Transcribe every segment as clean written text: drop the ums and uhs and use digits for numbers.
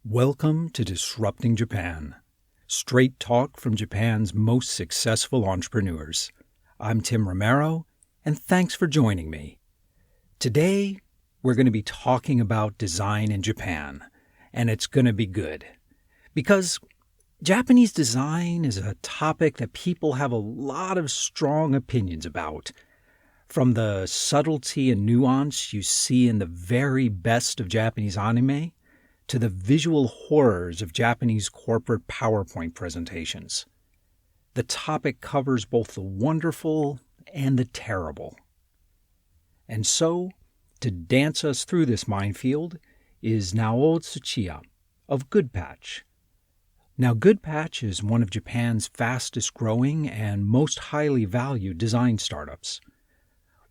Welcome to Disrupting Japan, straight talk from Japan's most successful entrepreneurs. I'm Tim Romero, and thanks for joining me. Today, we're going to be talking about design in Japan, and it's going to be good. Because Japanese design is a topic that people have a lot of strong opinions about. From the subtlety and nuance you see in the very best of Japanese anime, to the visual horrors of Japanese corporate PowerPoint presentations. The topic covers both the wonderful and the terrible. And so, to dance us through this minefield is Naofumi Tsuchiya of Goodpatch. Now, Goodpatch is one of Japan's fastest growing and most highly valued design startups.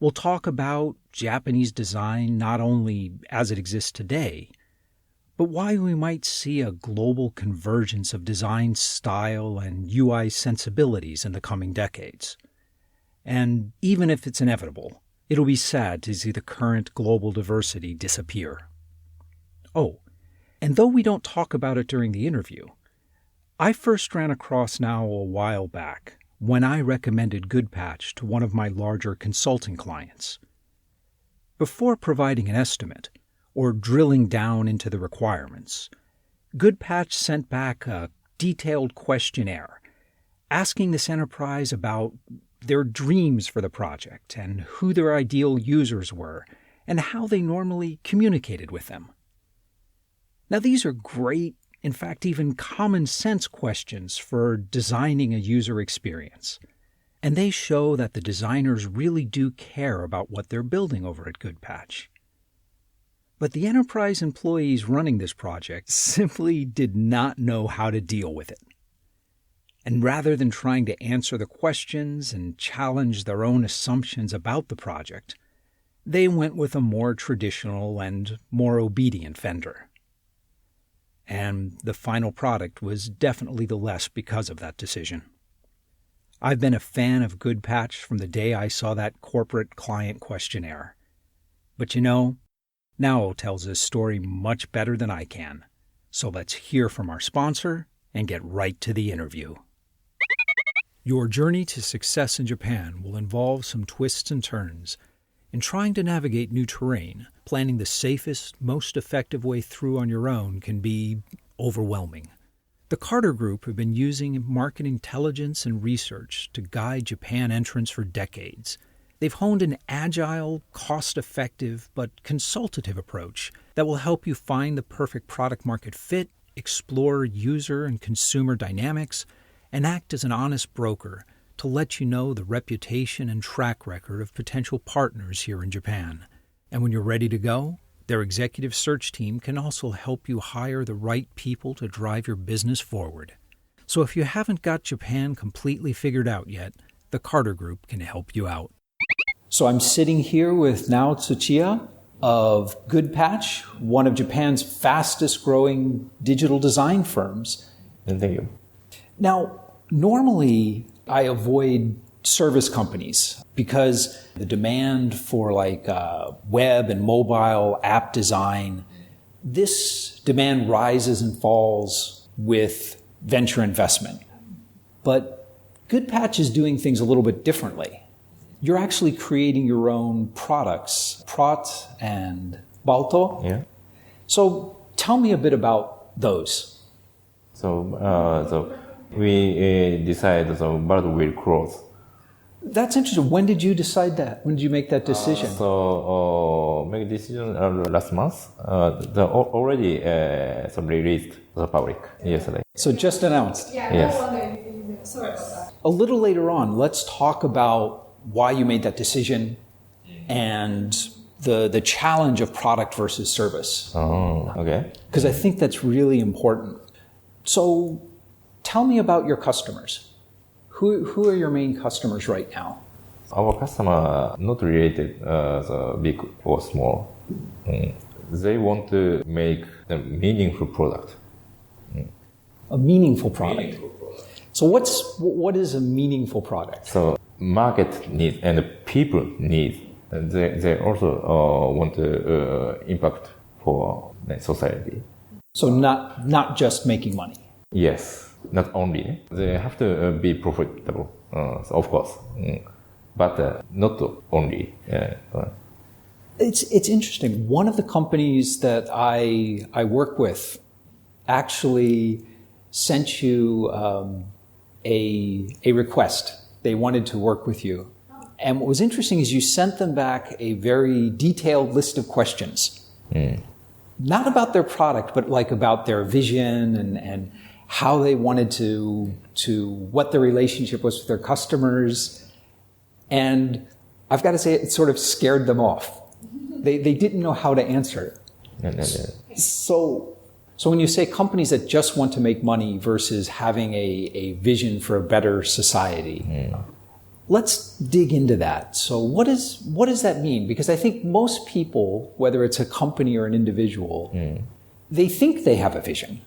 We'll talk about Japanese design not only as it exists today, but why we might see a global convergence of design style and UI sensibilities in the coming decades. And even if it's inevitable, it'll be sad to see the current global diversity disappear. Oh, and though we don't talk about it during the interview, I first ran across Nao a while back when I recommended Goodpatch to one of my larger consulting clients. Before providing an estimate, or drilling down into the requirements, Goodpatch sent back a detailed questionnaire asking this enterprise about their dreams for the project and who their ideal users were and how they normally communicated with them. Now, these are great, in fact, even common sense questions for designing a user experience, and they show that the designers really do care about what they're building over at Goodpatch. But the enterprise employees running this project simply did not know how to deal with it. And rather than trying to answer the questions and challenge their own assumptions about the project, they went with a more traditional and more obedient vendor. And the final product was definitely the less because of that decision. I've been a fan of Goodpatch from the day I saw that corporate client questionnaire. But you know, Nao tells this story much better than I can. So let's hear from our sponsor and get right to the interview. Your journey to success in Japan will involve some twists and turns. In trying to navigate new terrain, planning the safest, most effective way through on your own can be overwhelming. The Carter Group have been using market intelligence and research to guide Japan entrants for decades. They've honed an agile, cost-effective, but consultative approach that will help you find the perfect product-market fit, explore user and consumer dynamics, and act as an honest broker to let you know the reputation and track record of potential partners here in Japan. And when you're ready to go, their executive search team can also help you hire the right people to drive your business forward. So if you haven't got Japan completely figured out yet, the Carter Group can help you out. So I'm sitting here with Nao Tsuchiya of Goodpatch, one of Japan's fastest growing digital design firms. Thank you. Now, normally I avoid service companies because the demand for web and mobile app design, this demand rises and falls with venture investment. But Goodpatch is doing things a little bit differently. You're actually creating your own products, Prot and Balto. Yeah. So tell me a bit about those. So we decided the Balto will close. That's interesting. When did you decide that? When did you make that decision? Make decision last month. Already released the public yesterday. So just announced. Yeah, Yes. Sorry about that. A little later on, let's talk about why you made that decision and the challenge of product versus service. Oh, okay. Because I think that's really important. So tell me about your customers. Who are your main customers right now? Our customer not related the big or small. They want to make a meaningful product. A meaningful product. So what is a meaningful product? So market needs and people needs. They also want to impact for society. So not just making money. Yes, not only. They have to be profitable, so of course, but not only. It's interesting. One of the companies that I work with actually sent you a request. They wanted to work with you. And what was interesting is you sent them back a very detailed list of questions. Not about their product, but like about their vision and how they wanted to what their relationship was with their customers. And I've got to say, it sort of scared them off. They didn't know how to answer. So when you say companies that just want to make money versus having a vision for a better society, let's dig into that. So what does that mean? Because I think most people, whether it's a company or an individual, they think they have a vision.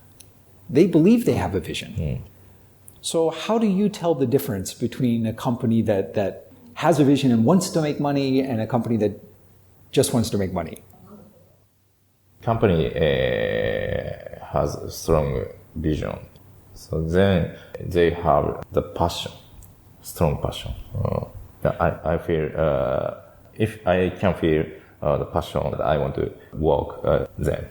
They believe they have a vision. So how do you tell the difference between a company that has a vision and wants to make money and a company that just wants to make money? Company has a strong vision. So then they have the passion. Strong passion. I feel if I can feel the passion that I want to work then.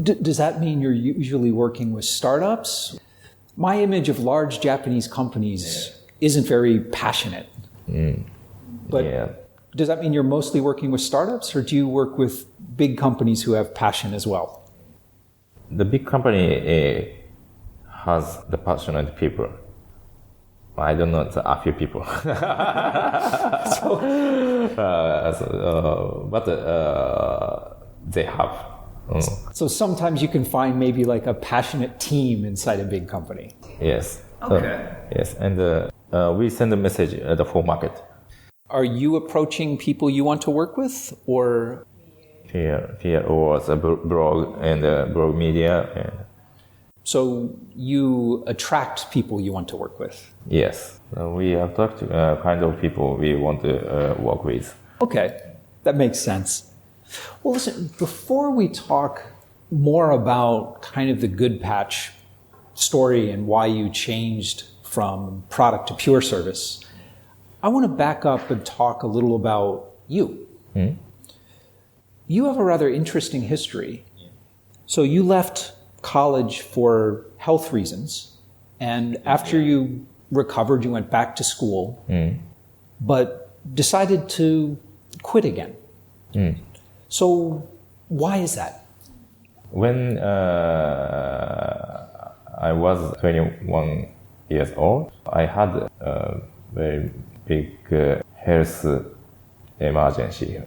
Does that mean you're usually working with startups? My image of large Japanese companies isn't very passionate. But does that mean you're mostly working with startups, or do you work with big companies who have passion as well? The big company has the passionate people. I don't know, a few people. But they have. So sometimes you can find maybe like a passionate team inside a big company. Yes. Okay. Yes, and we send a message for market. Are you approaching people you want to work with, or? Here or the blog and blog media. So you attract people you want to work with? Yes, we attract kind of people we want to work with. Okay, that makes sense. Well, listen, before we talk more about kind of the Goodpatch story and why you changed from product to pure service, I want to back up and talk a little about you. You have a rather interesting history. So you left college for health reasons, and after you recovered, you went back to school, but decided to quit again. So why is that? When I was 21 years old, I had a very big health emergency.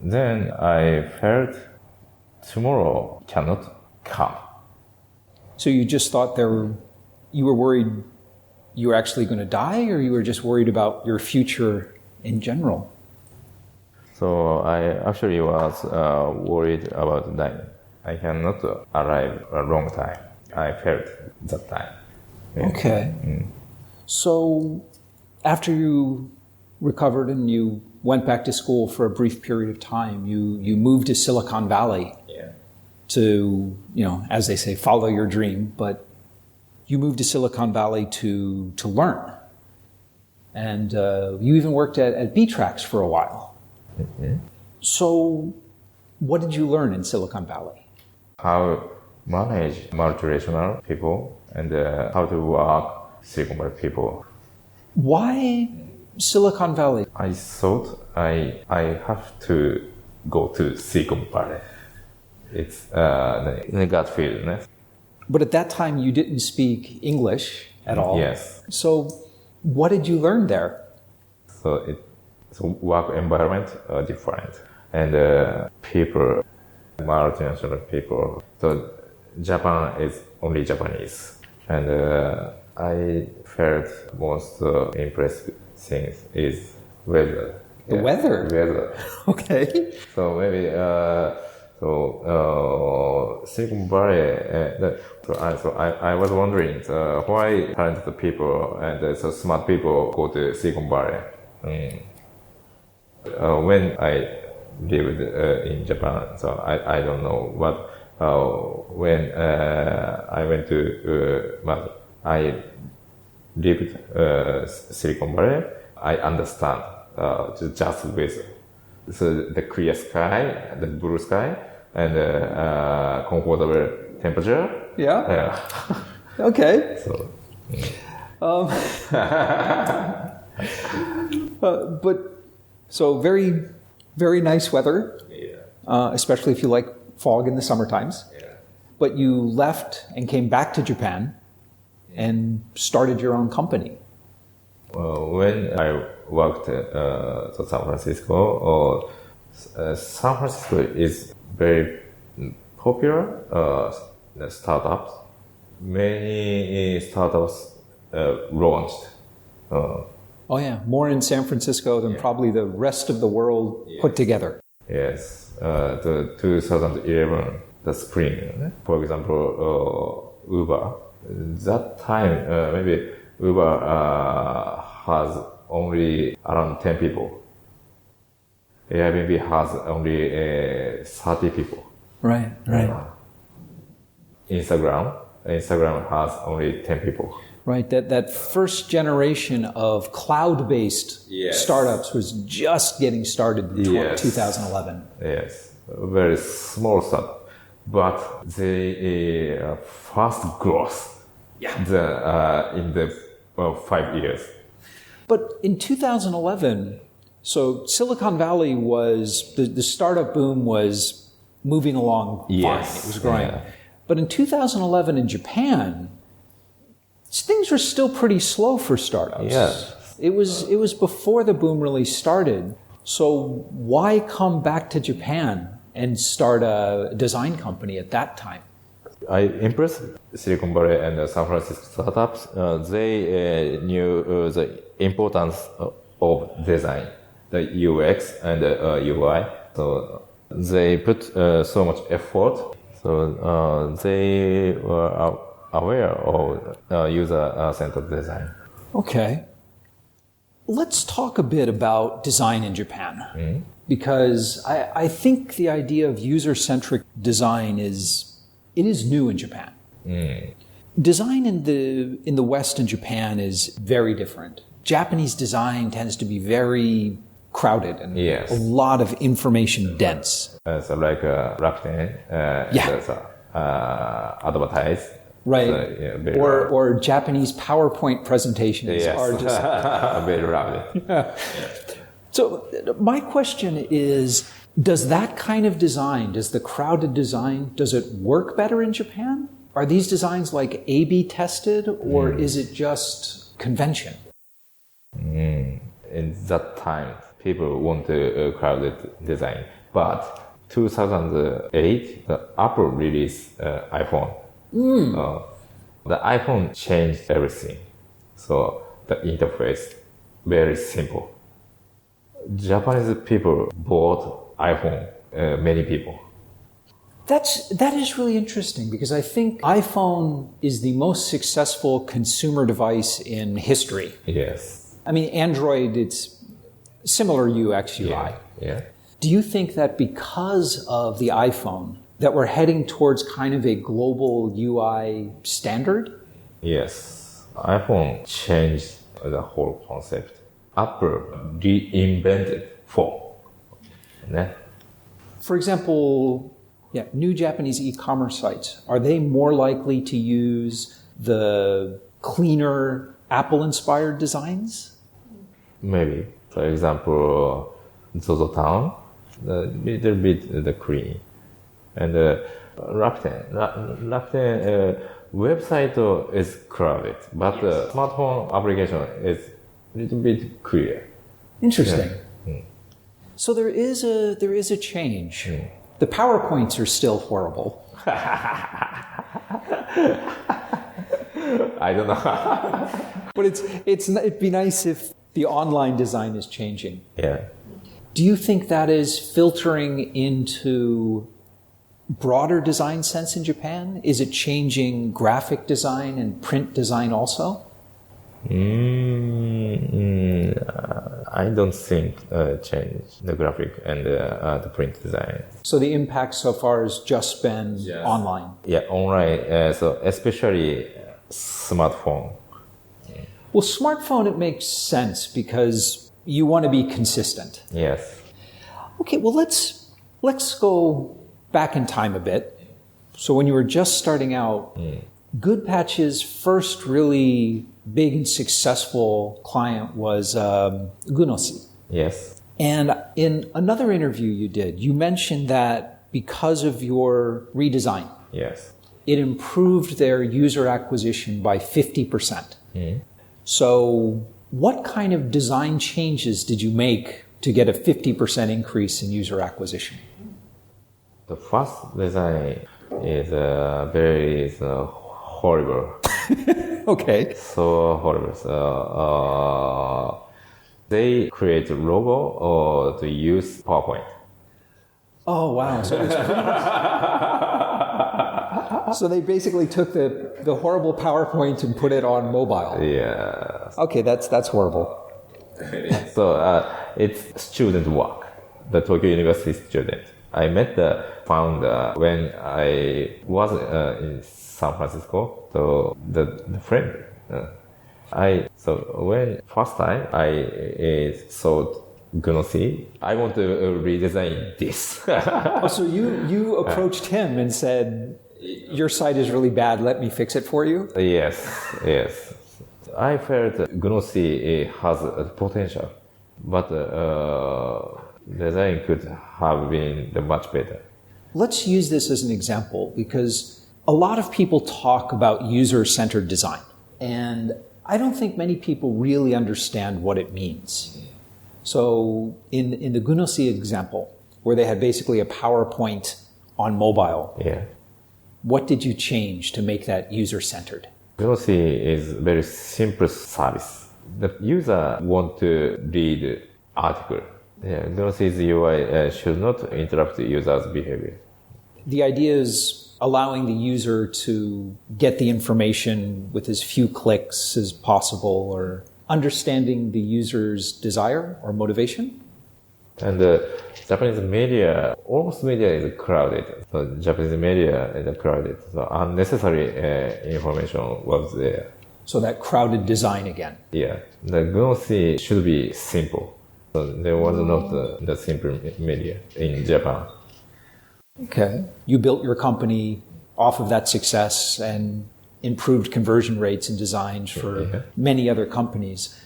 Then I felt tomorrow cannot come. So you just thought you were worried you were actually going to die, or you were just worried about your future in general? So I actually was worried about dying. I cannot arrive a long time. I felt that time. Okay. So after you recovered and you went back to school for a brief period of time, you moved to Silicon Valley to, as they say, follow your dream, but you moved to Silicon Valley to learn. And you even worked at B-Trax for a while. So what did you learn in Silicon Valley? How manage multinational people and how to work Silicon Valley people. Why Silicon Valley? I thought I have to go to Silicon Valley. It's a gut feel. But at that time, you didn't speak English at all. Yes. So what did you learn there? So work environment are different. And people, multinational people. So Japan is only Japanese. And I felt most impressive things is weather. The weather? Weather. Okay. So maybe Silicon Valley. I was wondering why talented people and so smart people go to Silicon Valley. When I lived in Japan, so I don't know what when I went to, I lived Silicon Valley, I understand just with the clear sky, the blue sky, and comfortable temperature. Yeah. Okay. So, but so very, very nice weather, especially if you like fog in the summer times. yeah. But you left and came back to Japan and started your own company. When I worked to San Francisco, San Francisco is very popular startups. Many startups launched. Oh yeah, more in San Francisco than probably the rest of the world put together. Yes, the 2011, the spring. For example, Uber. That time, maybe Uber has only around 10 people. Airbnb has only 30 people. Right. Instagram has only 10 people. Right, that first generation of cloud-based startups was just getting started in 2011. Yes, very small startup, but they fast growth in the 5 years. But in 2011, so Silicon Valley was, the startup boom was moving along fine. It was growing. Yeah. But in 2011 in Japan, things were still pretty slow for startups. Yes. It was before the boom really started. So why come back to Japan and start a design company at that time? I impressed Silicon Valley and San Francisco startups. They knew the importance of design, the UX and UI. So they put so much effort. So they were aware of user-centered design. Okay. Let's talk a bit about design in Japan. Because I think the idea of user-centric design is new in Japan. Design in the West and Japan is very different. Japanese design tends to be very crowded and a lot of information dense. So like Rakuten, advertise. Right. So, or Japanese PowerPoint presentations are just very rapid. So my question is, does that kind of design, does the crowded design, does it work better in Japan? Are these designs like A/B tested, or is it just convention? In that time, people want a crowded design. But 2008, the Apple released iPhone. The iPhone changed everything. So the interface, very simple. Japanese people bought iPhone, many people. That is really interesting, because I think iPhone is the most successful consumer device in history. Yes. I mean, Android, it's similar UX, UI. Yeah. Do you think that because of the iPhone, that we're heading towards kind of a global UI standard? Yes. iPhone changed the whole concept. Apple reinvented phone. For example, new Japanese e-commerce sites, are they more likely to use the cleaner Apple-inspired designs? Maybe. For example, ZOZO Town, a little bit the clean. And Rakuten website is crowded, but the smartphone application is a little bit clear. Interesting. So there is a change. The PowerPoints are still horrible. I don't know. But it'd be nice if the online design is changing. Yeah. Do you think that is filtering into broader design sense in Japan? Is it changing graphic design and print design also? I don't think change the graphic and the print design. So the impact so far has just been online. Yeah, online. So especially smartphone. Well, smartphone, it makes sense because you want to be consistent. Yes. Okay, well, let's go back in time a bit. So when you were just starting out, Goodpatch's first really big and successful client was Gunosi. Yes. And in another interview you did, you mentioned that because of your redesign, Yes. it improved their user acquisition by 50%. So what kind of design changes did you make to get a 50% increase in user acquisition? The first design is very horrible. Okay. So horrible. So, they create a logo to use PowerPoint. Oh, wow. So, it was pretty much... so they basically took the horrible PowerPoint and put it on mobile. Yeah. Okay, that's horrible. So it's student work. The Tokyo University student. I met the founder when I was in San Francisco. So the friend. So when first time I saw Gnosi, I want to redesign this. Oh, so you approached him and said, your site is really bad, let me fix it for you? Yes. I felt Gnosi has a potential, but design could have been much better. Let's use this as an example because a lot of people talk about user-centered design, and I don't think many people really understand what it means. So in the Gnosi example, where they had basically a PowerPoint on mobile, what did you change to make that user-centered? Gnosi is very simple service. The user want to read article. Gnosi's UI should not interrupt the user's behavior. The idea is allowing the user to get the information with as few clicks as possible, or understanding the user's desire or motivation. And Japanese media, almost media is crowded. So Japanese media is crowded. So unnecessary information was there. So that crowded design again. Yeah. The Gnosi should be simple. So there was not the simple media in Japan. Okay. You built your company off of that success and improved conversion rates and designs for many other companies.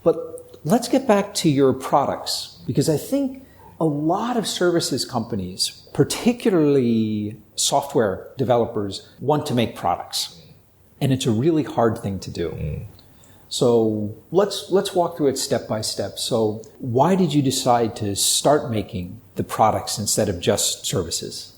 But let's get back to your products, because I think a lot of services companies, particularly software developers, want to make products. And it's a really hard thing to do. So let's walk through it step by step. So why did you decide to start making the products instead of just services?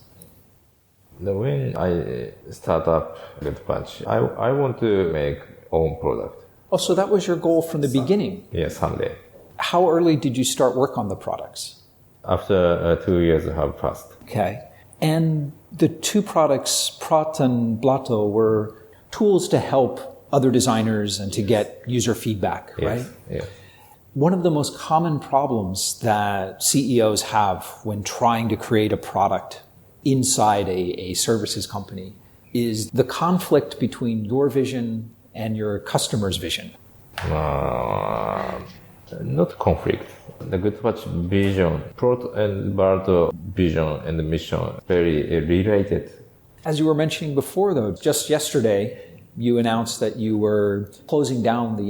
When I start up Goodpatch, I want to make own product. Oh, so that was your goal from the beginning? Yes, someday. How early did you start work on the products? After 2 years have passed. Okay. And the two products, Prat and Blato, were tools to help other designers and to get user feedback, right? Yes. One of the most common problems that CEOs have when trying to create a product inside a services company is the conflict between your vision and your customer's vision. Not conflict. The Goodpatch vision, Prat and Blato vision and mission, very related. As you were mentioning before, though, just yesterday, you announced that you were closing down the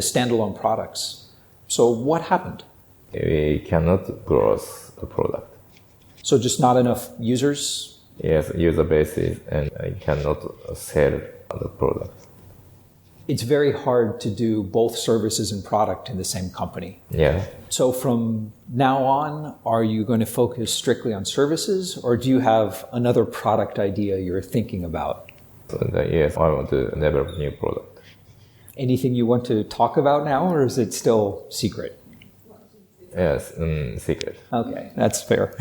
standalone products. So what happened? We cannot grow the product. So just not enough users? Yes, user bases, and I cannot sell the product. It's very hard to do both services and product in the same company. Yeah. So from now on, are you going to focus strictly on services, or do you have another product idea you're thinking about? Yes, I want to develop new product. Anything you want to talk about now, or is it still secret? Yes, secret. Okay, that's fair.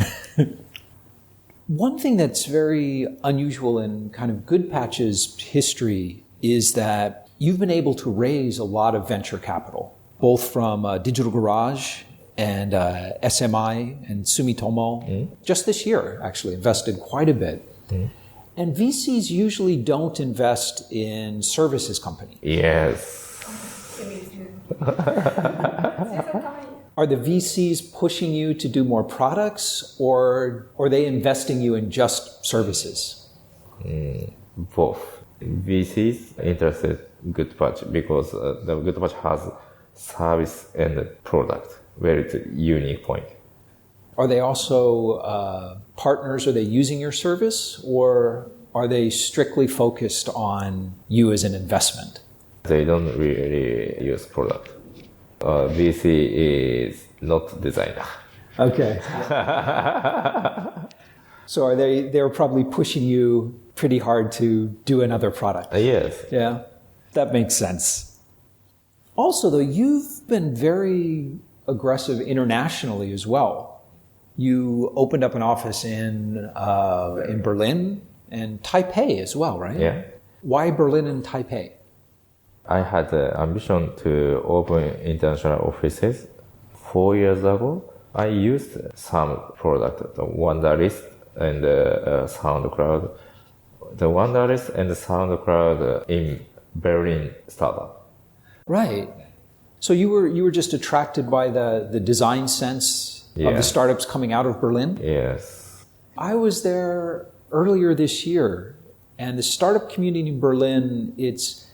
One thing that's very unusual in kind of Goodpatch's history is that you've been able to raise a lot of venture capital, both from Digital Garage and SMI and Sumitomo. Just this year, actually, invested quite a bit. And VCs usually don't invest in services companies. Yes. Are the VCs pushing you to do more products, or are they investing you in just services? Both. VCs interested Goodpatch because the Goodpatch has service and product, where it's a unique point. Are they also partners? Are they using your service, or are they strictly focused on you as an investment? They don't really use product. VC is not designer. Okay. So they're probably pushing you pretty hard to do another product. Yes. Yeah, that makes sense. Also, though, you've been very aggressive internationally as well. You opened up an office in Berlin and Taipei as well, right? Yeah. Why Berlin and Taipei? I had the ambition to open international offices 4 years ago. I used some product, the Wunderlist and SoundCloud. The Wunderlist and the SoundCloud in Berlin startup. Right. So you were just attracted by the design sense of the startups coming out of Berlin? Yes. I was there earlier this year, and the startup community in Berlin, it's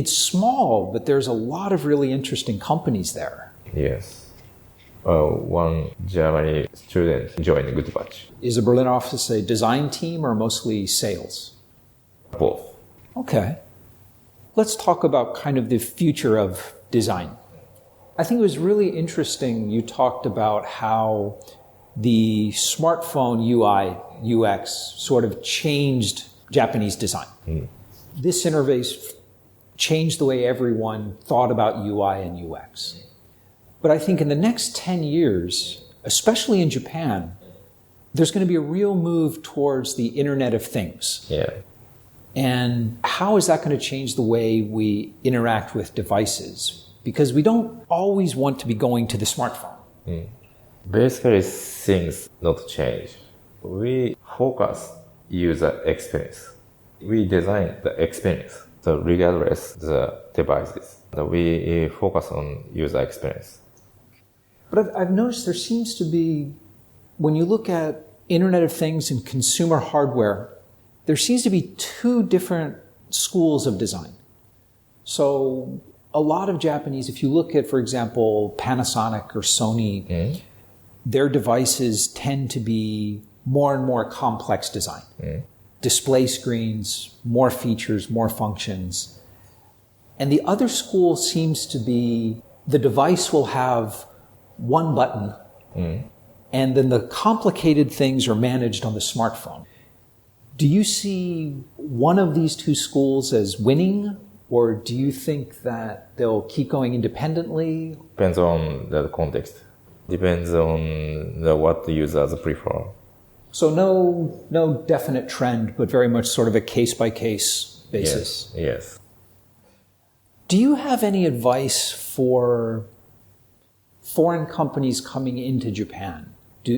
small, but there's a lot of really interesting companies there. Yes. One German student joined Goodpatch. Is the Berlin office a design team or mostly sales? Both. Okay. Let's talk about kind of the future of design. I think it was really interesting you talked about how the smartphone UI, UX sort of changed Japanese design. This interface changed the way everyone thought about UI and UX. But I think in the next 10 years, especially in Japan, there's going to be a real move towards the Internet of Things. Yeah. And how is that going to change the way we interact with devices? Because we don't always want to be going to the smartphone. Basically, things not change. We focus user experience. We design the experience. So regardless the devices, we focus on user experience. But I've noticed there seems to be, when you look at Internet of Things and consumer hardware, there seems to be two different schools of design. So a lot of Japanese, if you look at, for example, Panasonic or Sony, their devices tend to be more and more complex design. Display screens, more features, more functions. And the other school seems to be the device will have one button, and then the complicated things are managed on the smartphone. Do you see one of these two schools as winning, or do you think that they'll keep going independently? Depends on the context. Depends on what the users prefer. So no definite trend, but very much sort of a case-by-case basis. Yes. Do you have any advice for foreign companies coming into Japan?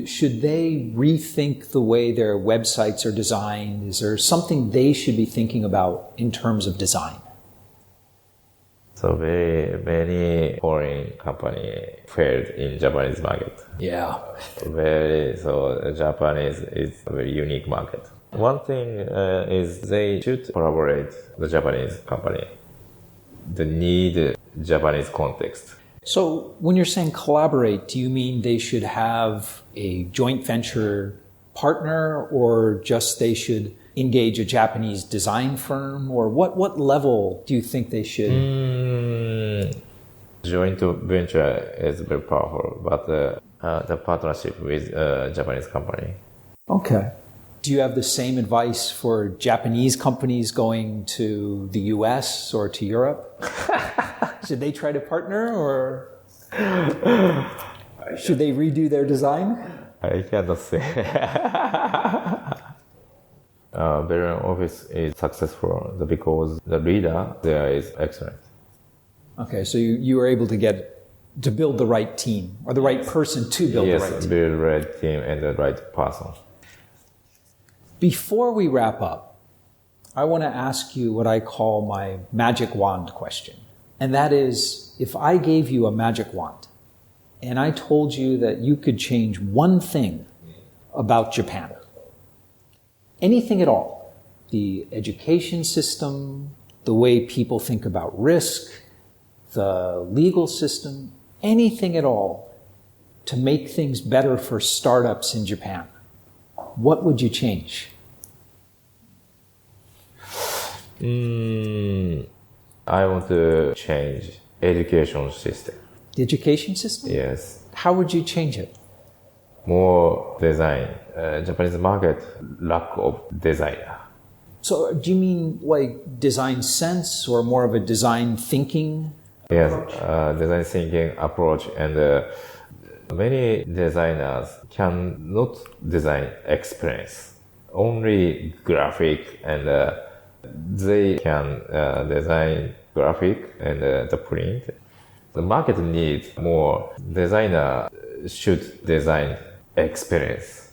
Should they rethink the way their websites are designed? Is there something they should be thinking about in terms of design? So very many foreign company failed in Japanese market. Yeah. So Japanese is a very unique market. One thing is they should collaborate the Japanese company. They need Japanese context. So when you're saying collaborate, do you mean they should have a joint venture partner, or just they should engage a Japanese design firm, or what level do you think they should? Joint venture is very powerful, but the partnership with a Japanese company. Okay. Do you have the same advice for Japanese companies going to the US or to Europe? Should they try to partner, or should they redo their design? I cannot say. Berlin office is successful because the leader there is excellent. Okay, so you were able to build the right team, or the right person to build the right team. Yes, build the right team and the right person. Before we wrap up, I want to ask you what I call my magic wand question. And that is, if I gave you a magic wand and I told you that you could change one thing about Japan, anything at all, the education system, the way people think about risk, the legal system, anything at all to make things better for startups in Japan, what would you change? I want to change education system. The education system? Yes. How would you change it? More design. Japanese market lack of designer. So do you mean like design sense or more of a design thinking? Yes, design thinking approach, and many designers cannot design experience, only graphic, and they can design graphic and the print. The market needs more designer should design experience.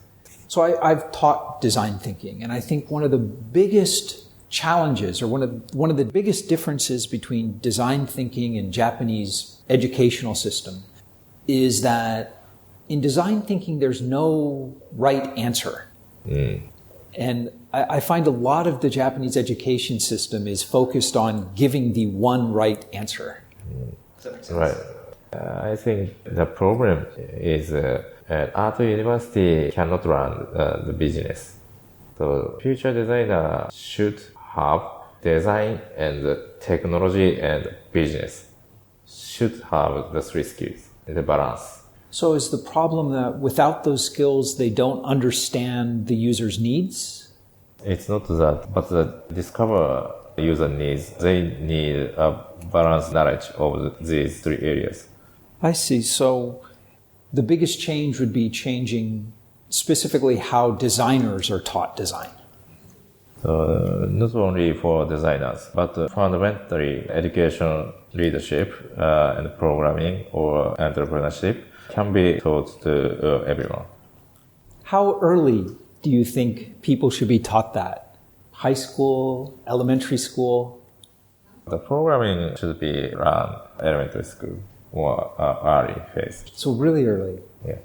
So I've taught design thinking, and I think one of the biggest challenges, or one of the biggest differences between design thinking and Japanese educational system is that in design thinking there's no right answer. And I find a lot of the Japanese education system is focused on giving the one right answer. Does that make sense? Right. I think the problem is art university cannot run the business. So future designer should have design and technology and business. Should have the three skills, the balance. So is the problem that without those skills, they don't understand the user's needs? It's not that, but the discover user needs, they need a balanced knowledge of these three areas. I see. So the biggest change would be changing specifically how designers are taught design. So not only for designers, but fundamentally education, leadership, and programming or entrepreneurship can be taught to everyone. How early do you think people should be taught that? High school, elementary school? The programming should be run elementary school or early phase. So really early. Yeah.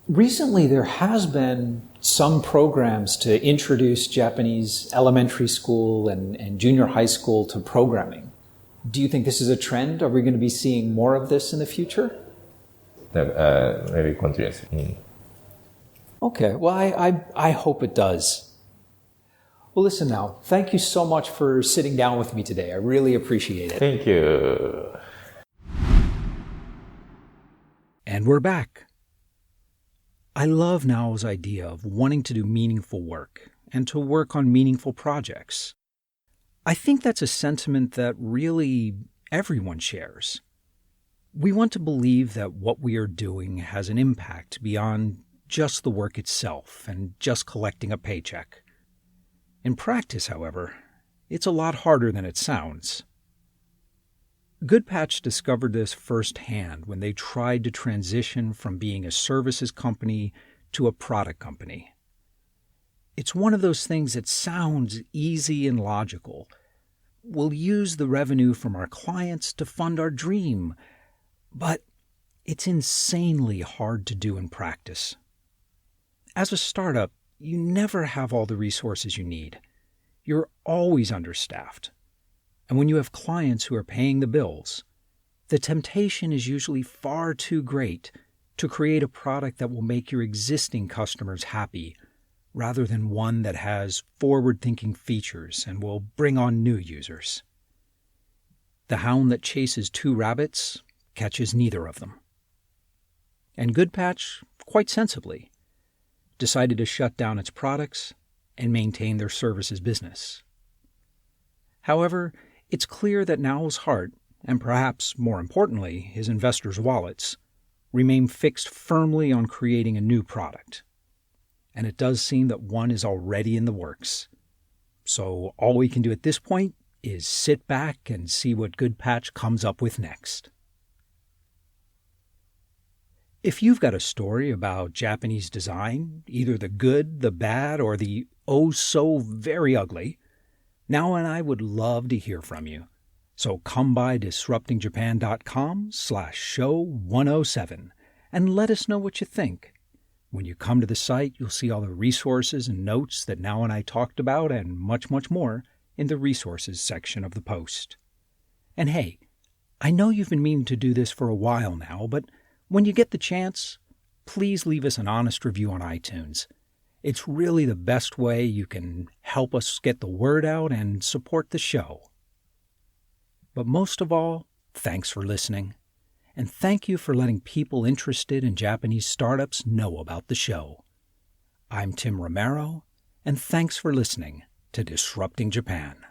Recently, there has been some programs to introduce Japanese elementary school and junior high school to programming. Do you think this is a trend? Are we going to be seeing more of this in the future? Maybe continuously. Okay, well, I hope it does. Well, listen now, thank you so much for sitting down with me today. I really appreciate it. Thank you. And we're back. I love Nao's idea of wanting to do meaningful work and to work on meaningful projects. I think that's a sentiment that really everyone shares. We want to believe that what we are doing has an impact beyond just the work itself and just collecting a paycheck. In practice, however, it's a lot harder than it sounds. Goodpatch discovered this firsthand when they tried to transition from being a services company to a product company. It's one of those things that sounds easy and logical. We'll use the revenue from our clients to fund our dream, but it's insanely hard to do in practice. As a startup, you never have all the resources you need. You're always understaffed. And when you have clients who are paying the bills, the temptation is usually far too great to create a product that will make your existing customers happy, rather than one that has forward-thinking features and will bring on new users. The hound that chases two rabbits catches neither of them. And Goodpatch, quite sensibly, decided to shut down its products and maintain their services business. However, it's clear that Nao's heart, and perhaps more importantly, his investors' wallets, remain fixed firmly on creating a new product. and it does seem that one is already in the works. So all we can do at this point is sit back and see what Goodpatch comes up with next. If you've got a story about Japanese design, either the good, the bad, or the oh-so-very ugly, Nao and I would love to hear from you. So come by disruptingjapan.com/show107 and let us know what you think. When you come to the site, you'll see all the resources and notes that Nao and I talked about and much, much more in the resources section of the post. And hey, I know you've been meaning to do this for a while now, but when you get the chance, please leave us an honest review on iTunes. It's really the best way you can help us get the word out and support the show. But most of all, thanks for listening. And thank you for letting people interested in Japanese startups know about the show. I'm Tim Romero, and thanks for listening to Disrupting Japan.